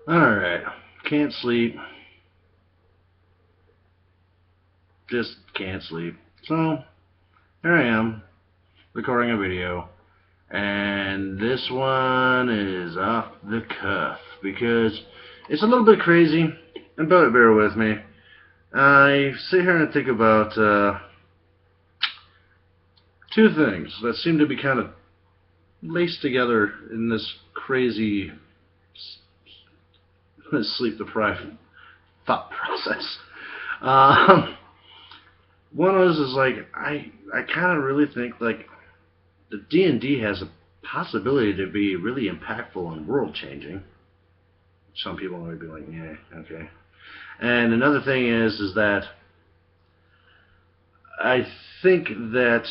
Alright, can't sleep. Just can't sleep. So, here I am, recording a video. And this one is off the cuff because it's a little bit crazy, and bear with me. I sit here and think about two things that seem to be kind of laced together in this crazy sleep-deprived thought process. One is like I kind of really think like the D&D has a possibility to be really impactful and world-changing. Some people might be like, yeah, okay. And another thing is that I think that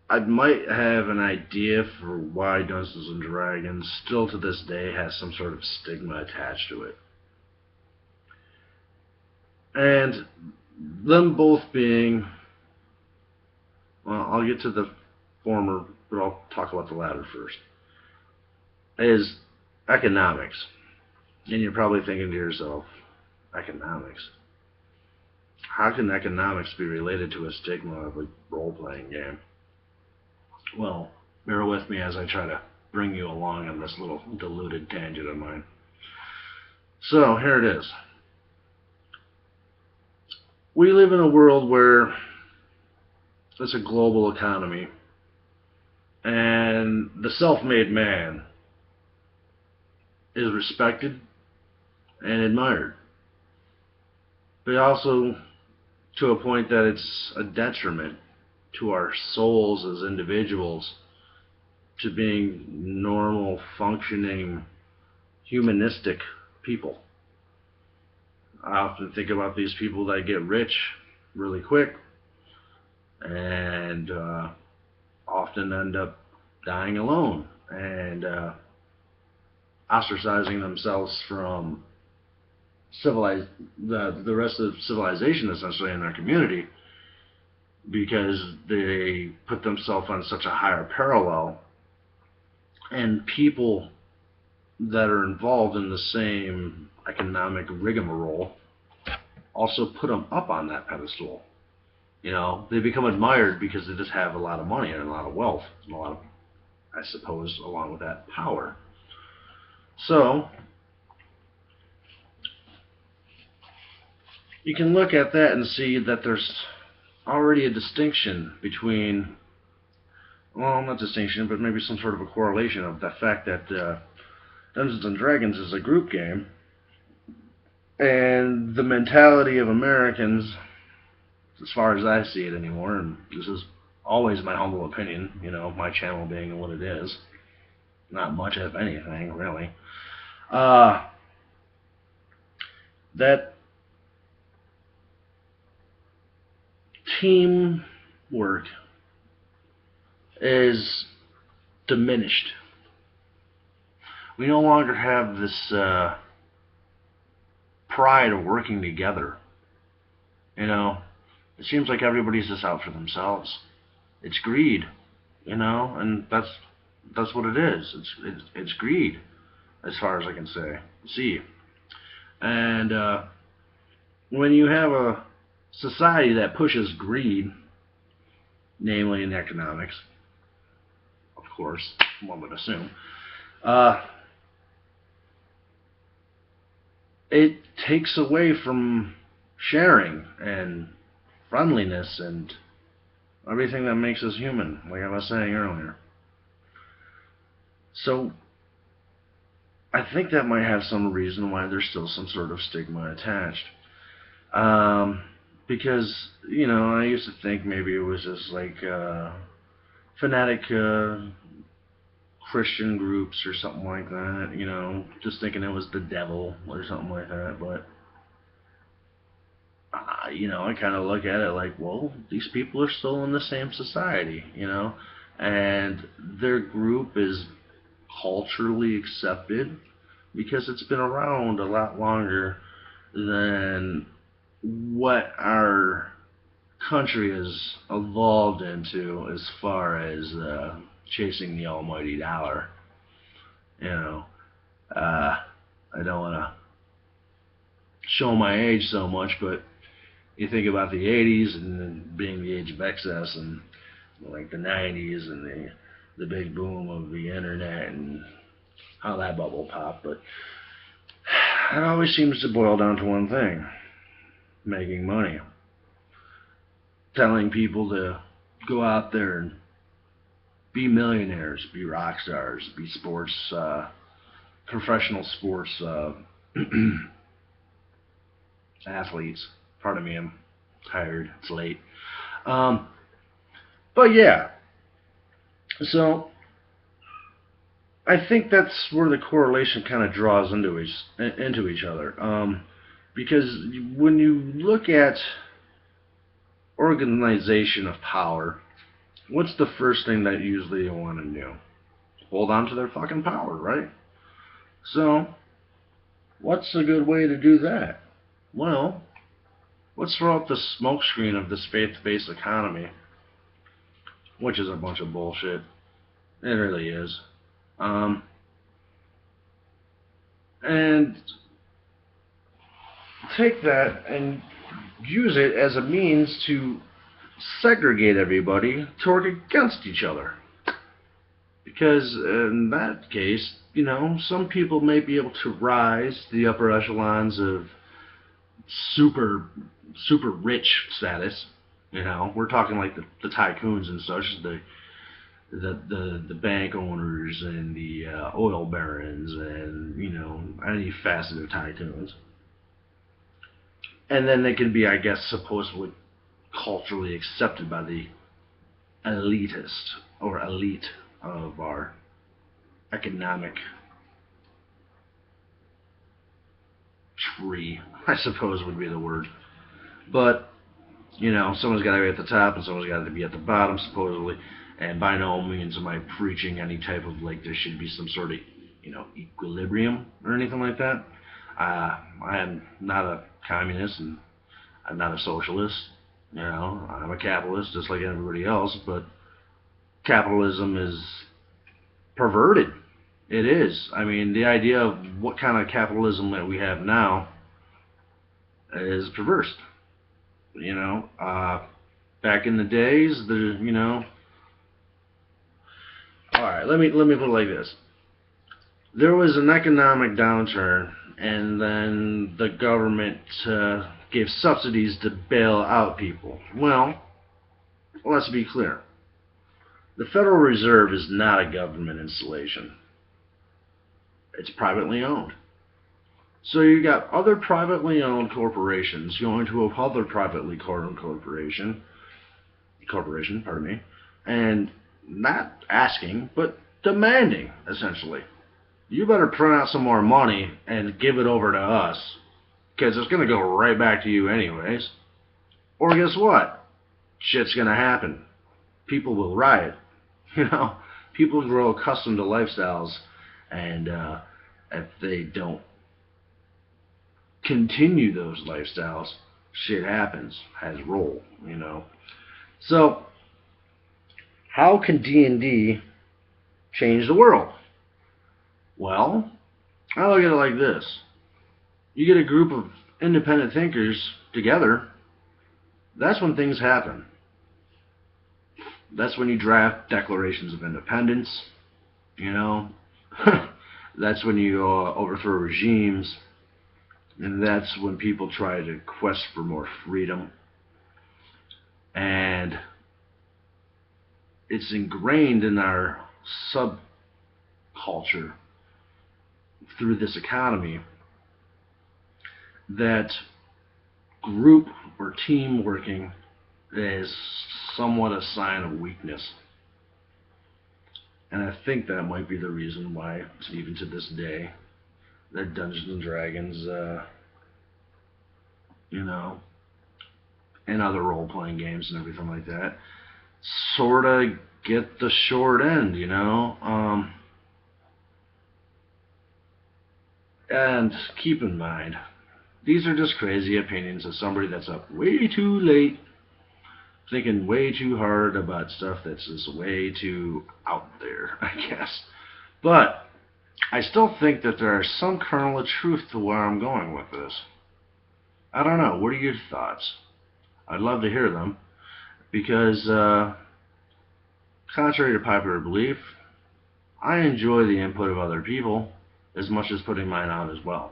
I might have an idea for why Dungeons and Dragons still to this day has some sort of stigma attached to it. And them both being, well, I'll get to the former, but I'll talk about the latter first, is economics. And you're probably thinking to yourself, economics? How can economics be related to a stigma of a role-playing game? Well, bear with me as I try to bring you along on this little diluted tangent of mine. So, here it is. We live in a world where it's a global economy, and the self-made man is respected and admired, but also to a point that it's a detriment to our souls as individuals to being normal, functioning, humanistic people. I often think about these people that get rich really quick and often end up dying alone and ostracizing themselves from the rest of civilization, essentially, in their community, because they put themselves on such a higher parallel, and people that are involved in the same economic rigmarole also put them up on that pedestal. You know, they become admired because they just have a lot of money and a lot of wealth and a lot of, I suppose, along with that, power. So you can look at that and see that there's already a distinction between, well, not distinction, but maybe some sort of a correlation of the fact that Dungeons and Dragons is a group game, and the mentality of Americans, as far as I see it anymore, and this is always my humble opinion, you know, my channel being what it is, not much of anything, really, that teamwork is diminished. We no longer have this pride of working together. You know, it seems like everybody's just out for themselves. It's greed, you know, and that's what it is. It's greed, as far as I can see. And when you have a society that pushes greed, namely in economics, of course, one would assume, it takes away from sharing and friendliness and everything that makes us human, like I was saying earlier. So I think that might have some reason why there's still some sort of stigma attached. Because, you know, I used to think maybe it was just like fanatic Christian groups or something like that, you know, just thinking it was the devil or something like that. But you know, I kind of look at it like, well, these people are still in the same society, you know, and their group is culturally accepted because it's been around a lot longer than what our country has evolved into as far as chasing the almighty dollar. You know, I don't want to show my age so much, but you think about the 80s and then being the age of excess, and like the 90s and the big boom of the internet and how that bubble popped. But it always seems to boil down to one thing: making money. Telling people to go out there and be millionaires, be rock stars, be professional sports athletes. Pardon me, I'm tired. It's late. But yeah, so I think that's where the correlation kind of draws into each other. Because when you look at organization of power, what's the first thing that usually you want to do? Hold on to their fucking power, right? So, what's a good way to do that? Well, let's throw up the smokescreen of this faith-based economy, which is a bunch of bullshit. It really is. And take that and use it as a means to segregate everybody to work against each other. Because in that case, some people may be able to rise to the upper echelons of super rich status. We're talking like the tycoons and such, the bank owners and the oil barons and any facet of tycoons. And then they can be, I guess, supposedly culturally accepted by the elitist or elite of our economic tree, I suppose would be the word. But, someone's got to be at the top and someone's got to be at the bottom, supposedly. And by no means am I preaching any type of, like, there should be some sort of, equilibrium or anything like that. I am not a communist and I'm not a socialist. I'm a capitalist just like everybody else, but capitalism is perverted. It is. I mean, the idea of what kind of capitalism that we have now is perverse. Back in the days, all right, let me put it like this. There was an economic downturn, and then the government gave subsidies to bail out people. Well, let's be clear. The Federal Reserve is not a government installation. It's privately owned. So you got other privately owned corporations going to another privately owned corporation, and not asking, but demanding, essentially. You better print out some more money and give it over to us, because it's going to go right back to you anyways. Or guess what? Shit's going to happen. People will riot. People grow accustomed to lifestyles, and if they don't continue those lifestyles, shit happens, has roll, So, how can D&D change the world? Well, I look at it like this. You get a group of independent thinkers together, that's when things happen. That's when you draft declarations of independence, That's when you overthrow regimes, and that's when people try to quest for more freedom. And it's ingrained in our subculture through this economy that group or team working is somewhat a sign of weakness. And I think that might be the reason why, even to this day, that Dungeons and Dragons, and other role-playing games and everything like that, sort of get the short end, And keep in mind, these are just crazy opinions of somebody that's up way too late, thinking way too hard about stuff that's just way too out there, I guess. But I still think that there is some kernel of truth to where I'm going with this. I don't know. What are your thoughts? I'd love to hear them because, contrary to popular belief, I enjoy the input of other people as much as putting mine out as well.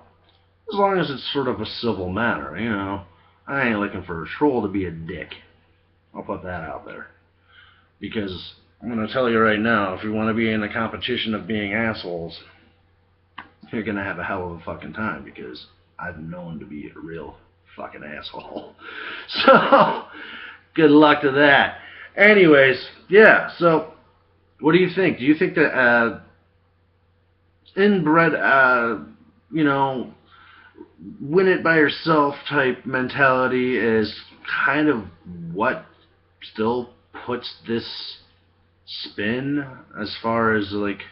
As long as it's sort of a civil manner, you know. I ain't looking for a troll to be a dick. I'll put that out there. Because I'm going to tell you right now, if you want to be in a competition of being assholes, you're going to have a hell of a fucking time because I've known to be a real fucking asshole. So, good luck to that. Anyways, yeah, so what do you think? Do you think that inbred, you know, win it by yourself type mentality is kind of what still puts this spin as far as like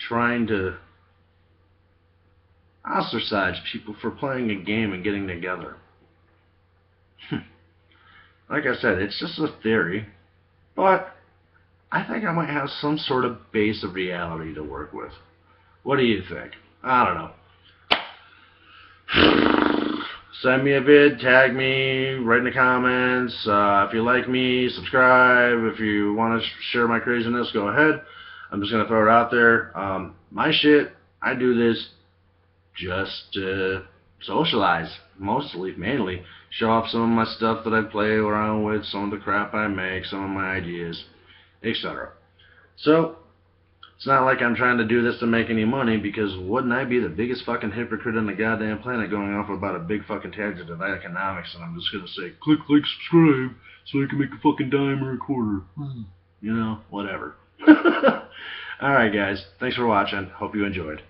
trying to ostracize people for playing a game and getting together? Like I said, it's just a theory, but I think I might have some sort of base of reality to work with. What do you think? I don't know. Send me a vid, tag me, write in the comments. If you like me, subscribe. If you want to share my craziness, go ahead. I'm just going to throw it out there. My shit, I do this just to socialize, mostly, mainly. Show off some of my stuff that I play around with, some of the crap I make, some of my ideas, etc. So, it's not like I'm trying to do this to make any money, because wouldn't I be the biggest fucking hypocrite on the goddamn planet going off about a big fucking tangent of economics, and I'm just gonna say, click, subscribe, so I can make a fucking dime or a quarter. You know, whatever. Alright guys, thanks for watching. Hope you enjoyed.